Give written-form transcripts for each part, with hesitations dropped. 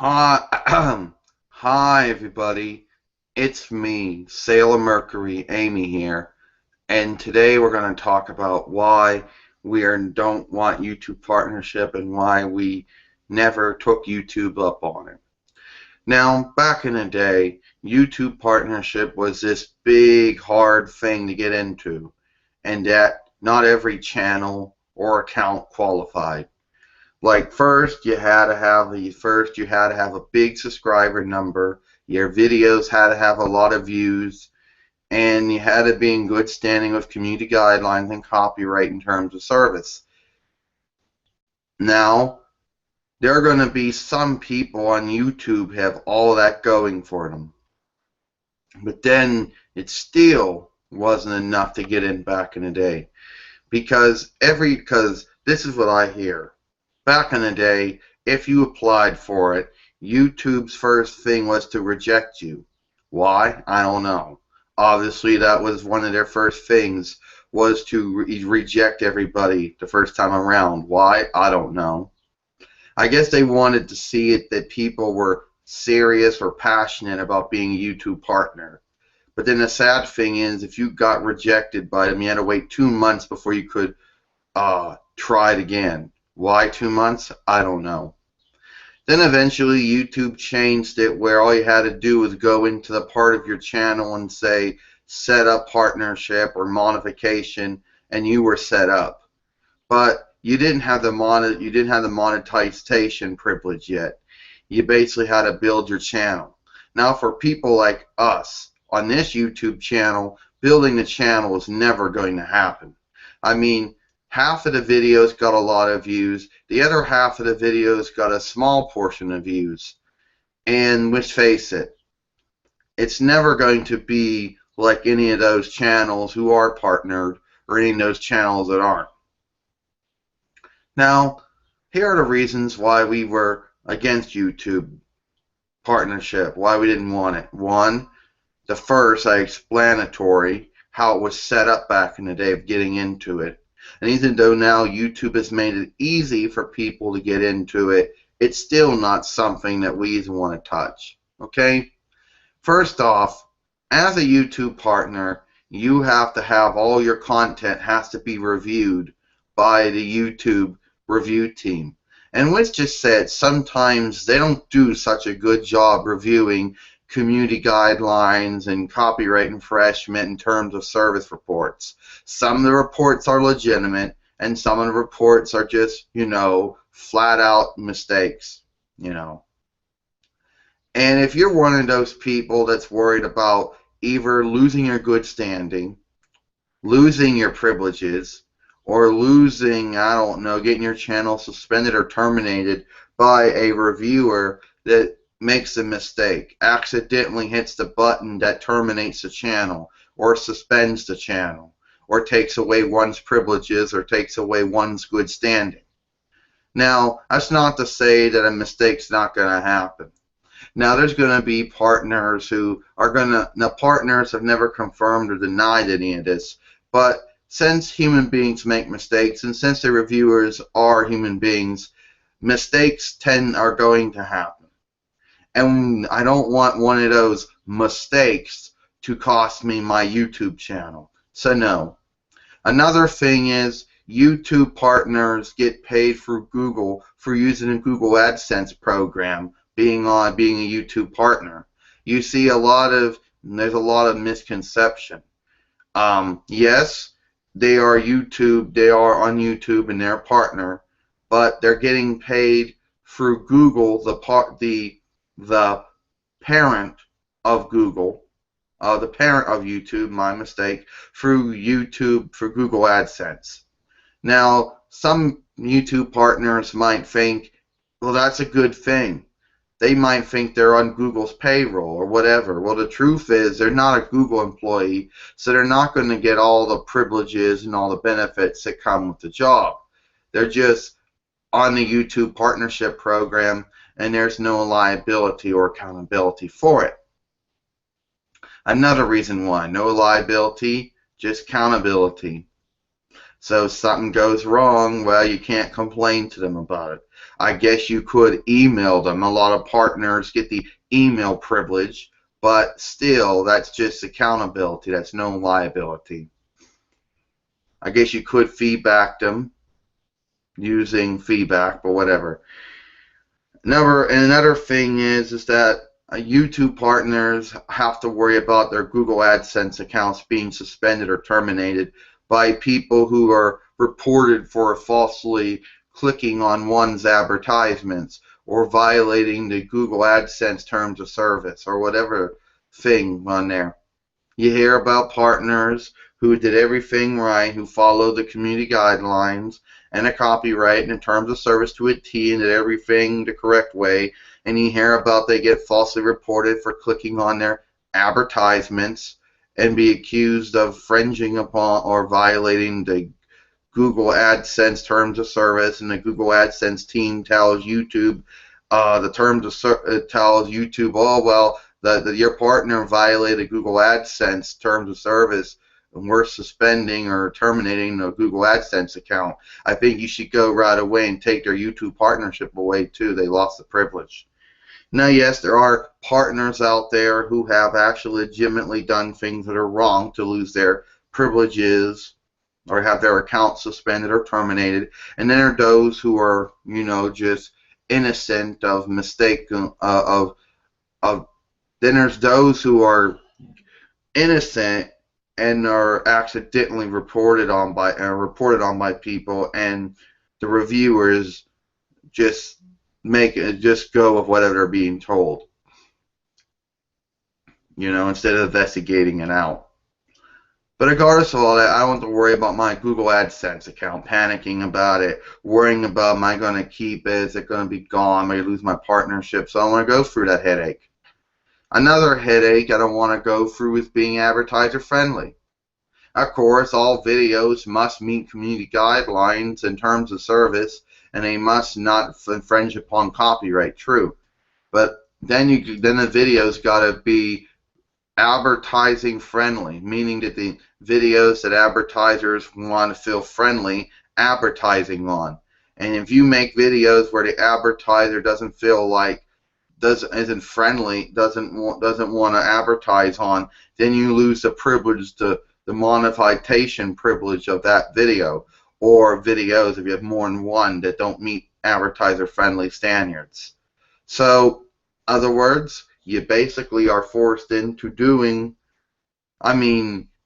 Hi, hi everybody. It's me, Sailor Mercury, Amy here, and today we're going to talk about why don't want YouTube partnership and why we never took YouTube up on it. Now, back in the day, YouTube partnership was this big, hard thing to get into, and that not every channel or account qualified. Like first you had to have a big subscriber number, your videos had to have a lot of views, and you had to be in good standing with community guidelines and copyright in terms of service. Now, there are going to be some people on YouTube have all that going for them. But then it still wasn't enough to get in back in the day. Because this is what I hear. Back in the day, if you applied for it, YouTube's first thing was to reject you. Why? I don't know. Obviously, that was one of their first things, was to reject everybody the first time around. Why? I don't know. I guess they wanted to see it that people were serious or passionate about being a YouTube partner. But then the sad thing is, if you got rejected by them, you had to wait 2 months before you could try it again. Why 2 months? I don't know. Then eventually YouTube changed it where all you had to do was go into the part of your channel and say set up partnership or modification, and you were set up. But you didn't have the monetization privilege yet. You basically had to build your channel. Now for people like us on this YouTube channel, building the channel is never going to happen. I mean, half of the videos got a lot of views, the other half of the videos got a small portion of views. And let's face it, it's never going to be like any of those channels who are partnered or any of those channels that aren't. Now, here are the reasons why we were against YouTube partnership, why we didn't want it. One, the first, explanatory how it was set up back in the day of getting into it. And even though now YouTube has made it easy for people to get into it, it's still not something that we even want to touch. Okay? First off, as a YouTube partner, you have to have all your content has to be reviewed by the YouTube review team. And let's just say it, sometimes they don't do such a good job reviewing community guidelines and copyright infringement in terms of service reports. Some of the reports are legitimate, and some of the reports are just, flat out mistakes, And if you're one of those people that's worried about either losing your good standing, losing your privileges, or losing, I don't know, getting your channel suspended or terminated by a reviewer that makes a mistake, accidentally hits the button that terminates the channel, or suspends the channel, or takes away one's privileges, or takes away one's good standing. Now, that's not to say that a mistake's not going to happen. Now, there's going to be partners who are going to, now partners have never confirmed or denied any of this, but since human beings make mistakes, and since the reviewers are human beings, mistakes are going to happen. And I don't want one of those mistakes to cost me my YouTube channel. So no. Another thing is YouTube partners get paid through Google for using a Google AdSense program, being a YouTube partner. You see there's a lot of misconception. Yes, they are on YouTube and they're a partner, but they're getting paid through Google, the parent of Google, the parent of YouTube, my mistake, through Google AdSense. Now, some YouTube partners might think, well, that's a good thing. They might think they're on Google's payroll or whatever. Well, the truth is they're not a Google employee, so they're not going to get all the privileges and all the benefits that come with the job. They're just on the YouTube partnership program, and there's no liability or accountability for it. Another reason why, no liability, just accountability. So if something goes wrong, well, you can't complain to them about it. I guess you could email them. A lot of partners get the email privilege, but still, that's just accountability. That's no liability. I guess you could feedback them using feedback, but whatever. Another thing is that YouTube partners have to worry about their Google AdSense accounts being suspended or terminated by people who are reported for falsely clicking on one's advertisements or violating the Google AdSense terms of service or whatever thing on there. You hear about partners who did everything right, who followed the community guidelines and the copyright and the terms of service to a T and did everything the correct way, and you hear about they get falsely reported for clicking on their advertisements and be accused of infringing upon or violating the Google AdSense terms of service, and the Google AdSense team tells YouTube tells YouTube, oh well, your partner violated Google AdSense terms of service, and we're suspending or terminating the Google AdSense account. I think you should go right away and take their YouTube partnership away too. They lost the privilege. Now, yes, there are partners out there who have actually legitimately done things that are wrong to lose their privileges or have their account suspended or terminated, and then there are those who are, just innocent of mistake of then there's those who are innocent and are accidentally reported on by people, and the reviewers just just go with whatever they're being told, instead of investigating it out. But regardless of all that, I don't have to worry about my Google AdSense account, panicking about it, worrying about, am I going to keep it, is it going to be gone, am I going to lose my partnership, so I don't want to go through that headache. Another headache I don't want to go through is being advertiser friendly. Of course, all videos must meet community guidelines in terms of service, and they must not infringe upon copyright, true. But then the video's got to be advertising friendly, meaning that the videos that advertisers want to feel friendly advertising on. And if you make videos where the advertiser doesn't feel like isn't friendly, doesn't want to advertise on, then you lose the privilege, the monetization privilege of that video, or videos if you have more than one that don't meet advertiser friendly standards. So, in other words, you basically are forced into doing,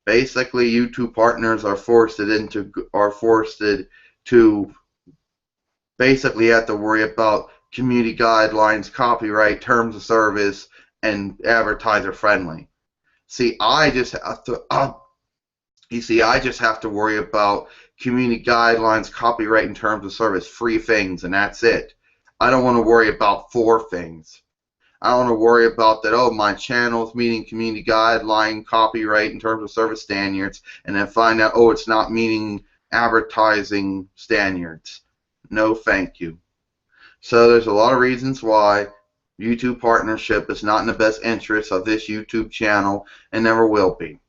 basically YouTube partners are forced to basically have to worry about community guidelines, copyright, terms of service, and advertiser friendly. See, I just have to I just have to worry about community guidelines, copyright, and terms of service, 3 things, and that's it. I don't want to worry about 4 things. I don't want to worry about that, oh, my channel's meeting community guideline, copyright, and terms of service standards, and then find out, oh, it's not meeting advertising standards. No, thank you. So there's a lot of reasons why YouTube partnership is not in the best interest of this YouTube channel and never will be.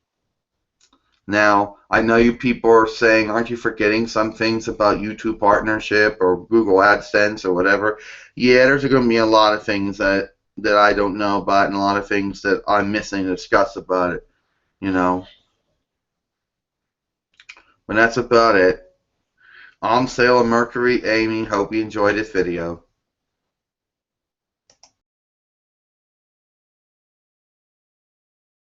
Now, I know you people are saying, aren't you forgetting some things about YouTube partnership or Google AdSense or whatever? Yeah, there's going to be a lot of things that I don't know about and a lot of things that I'm missing to discuss about it, But that's about it. I'm Sailor Mercury, Amy. Hope you enjoyed this video.